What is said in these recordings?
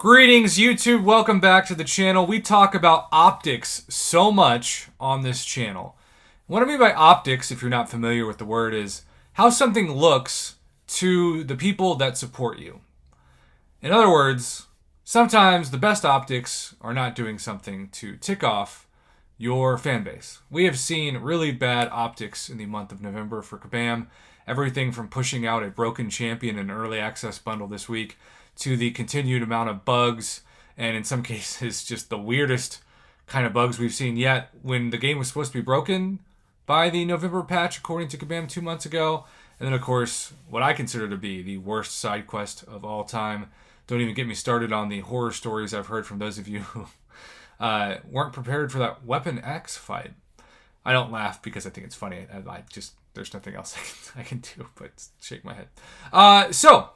Greetings, YouTube. Welcome back to the channel. We talk about optics so much on this channel. What I mean by optics, if you're not familiar with the word, is how something looks to the people that support you. In other words, sometimes the best optics are not doing something to tick off your fan base. We have seen really bad optics in the month of November for Kabam. Everything from pushing out a broken champion in an early access bundle this week to the continued amount of bugs, and in some cases just the weirdest kind of bugs we've seen yet when the game was supposed to be broken by the November patch, according to Kabam 2 months ago. And then, of course, what I consider to be the worst side quest of all time. Don't even get me started on the horror stories I've heard from those of you who weren't prepared for that Weapon X fight. I don't laugh because I think it's funny. I just, there's nothing else I can do but shake my head. So,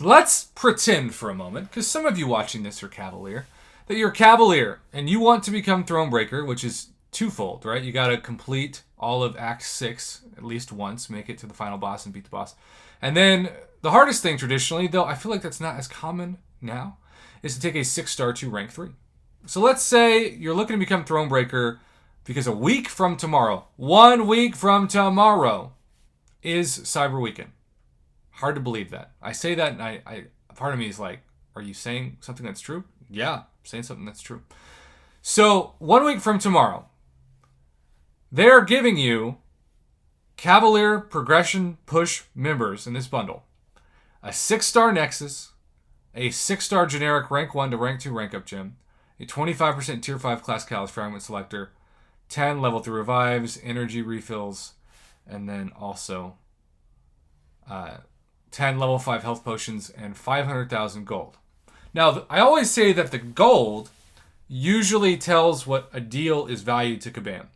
let's pretend for a moment, because some of you watching this are Cavalier, that you're Cavalier and you want to become Thronebreaker, which is twofold, right? You got to complete all of Act 6 at least once, make it to the final boss and beat the boss. And then the hardest thing traditionally, though I feel like that's not as common now, is to take a 6-star to rank 3. So let's say you're looking to become Thronebreaker because a week from tomorrow, 1 week from tomorrow, is Cyber Weekend. Hard to believe that. I say that and I part of me is like, are you saying something that's true? Yeah, I'm saying something that's true. So 1 week from tomorrow, they're giving you Cavalier Progression Push members in this bundle a 6-star Nexus, a 6-star generic rank 1 to rank 2 rank up gem, a 25% tier 5 class Catalyst fragment selector, 10 level 3 revives, energy refills, and then also 10 level 5 health potions, and 500,000 gold. Now, I always say that the gold usually tells what a deal is valued to Kabam.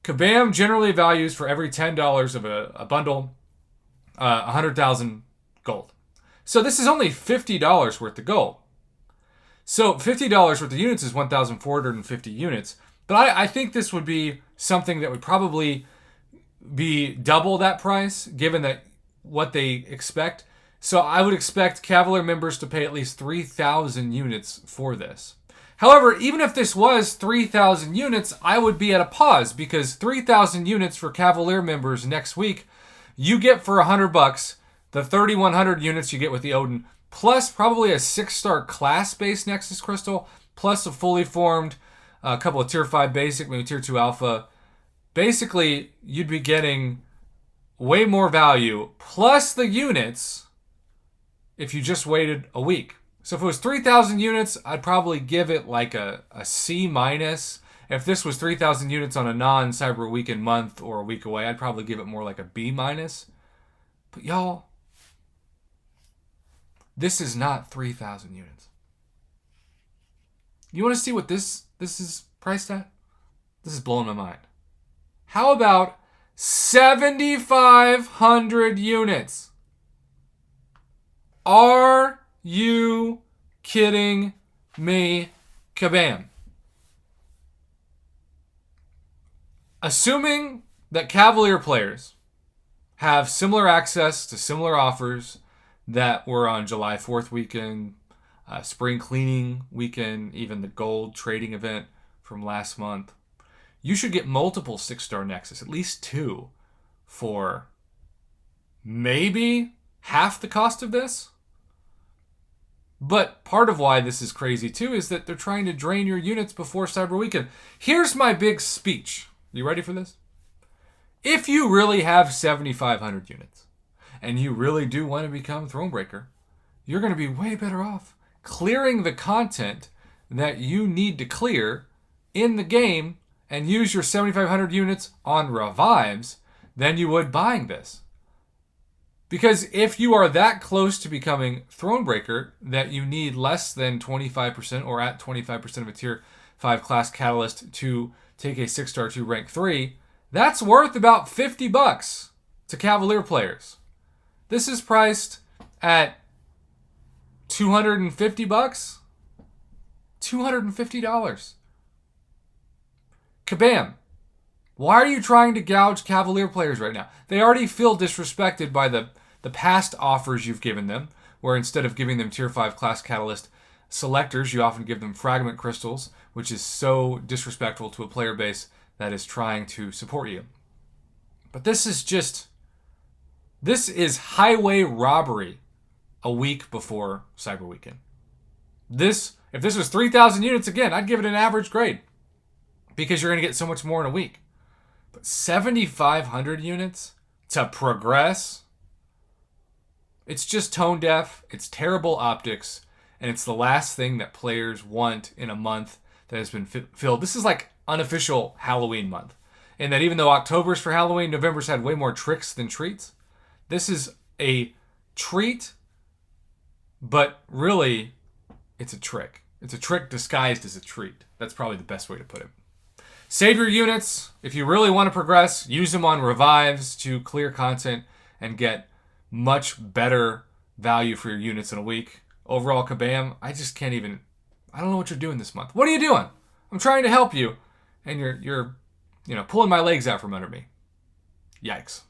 Kabam generally values for every $10 of a bundle, 100,000 gold. So this is only $50 worth of gold. So $50 worth of units is 1,450 units. But I think this would be something that would probably be double that price, given that what they expect. So I would expect Cavalier members to pay at least 3,000 units for this. However, even if this was 3,000 units, I would be at a pause, because 3,000 units for Cavalier members next week, you get for $100 the 3,100 units you get with the Odin, plus probably a 6-star class-based Nexus Crystal, plus a fully formed, a couple of tier 5 basic, maybe tier 2 alpha. Basically, you'd be getting way more value, plus the units, if you just waited a week. So if it was 3,000 units, I'd probably give it like a C-. If this was 3,000 units on a non-Cyber Weekend month or a week away, I'd probably give it more like a B-. But y'all, this is not 3,000 units. You want to see what this is priced at? This is blowing my mind. How about 7,500 units? Are you kidding me, Kabam? Assuming that Cavalier players have similar access to similar offers that were on July 4th weekend, spring cleaning weekend, even the gold trading event from last month, you should get multiple 6-star Nexus, at least 2, for maybe half the cost of this. But part of why this is crazy too is that they're trying to drain your units before Cyber Weekend. Here's my big speech. You ready for this? If you really have 7,500 units and you really do want to become Thronebreaker, you're going to be way better off clearing the content that you need to clear in the game and use your 7,500 units on revives than you would buying this. Because if you are that close to becoming Thronebreaker that you need less than 25% or at 25% of a tier 5 class Catalyst to take a 6-star to rank 3, that's worth about $50 to Cavalier players. This is priced at $250. $250. Kabam, why are you trying to gouge Cavalier players right now? They already feel disrespected by the past offers you've given them, where instead of giving them tier 5 class Catalyst selectors, you often give them fragment crystals, which is so disrespectful to a player base that is trying to support you. But this is highway robbery a week before Cyber Weekend. If this was 3,000 units, again, I'd give it an average grade because you're going to get so much more in a week. But 7,500 units to progress, it's just tone deaf, it's terrible optics, and it's the last thing that players want in a month that has been filled. This is like unofficial Halloween month. And that even though October's for Halloween, November's had way more tricks than treats. This is a treat, but really, it's a trick. It's a trick disguised as a treat. That's probably the best way to put it. Save your units. If you really want to progress, use them on revives to clear content and get much better value for your units in a week. Overall, kabam, I don't know what you're doing this month. What are you doing? I'm trying to help you, and you're pulling my legs out from under me. Yikes.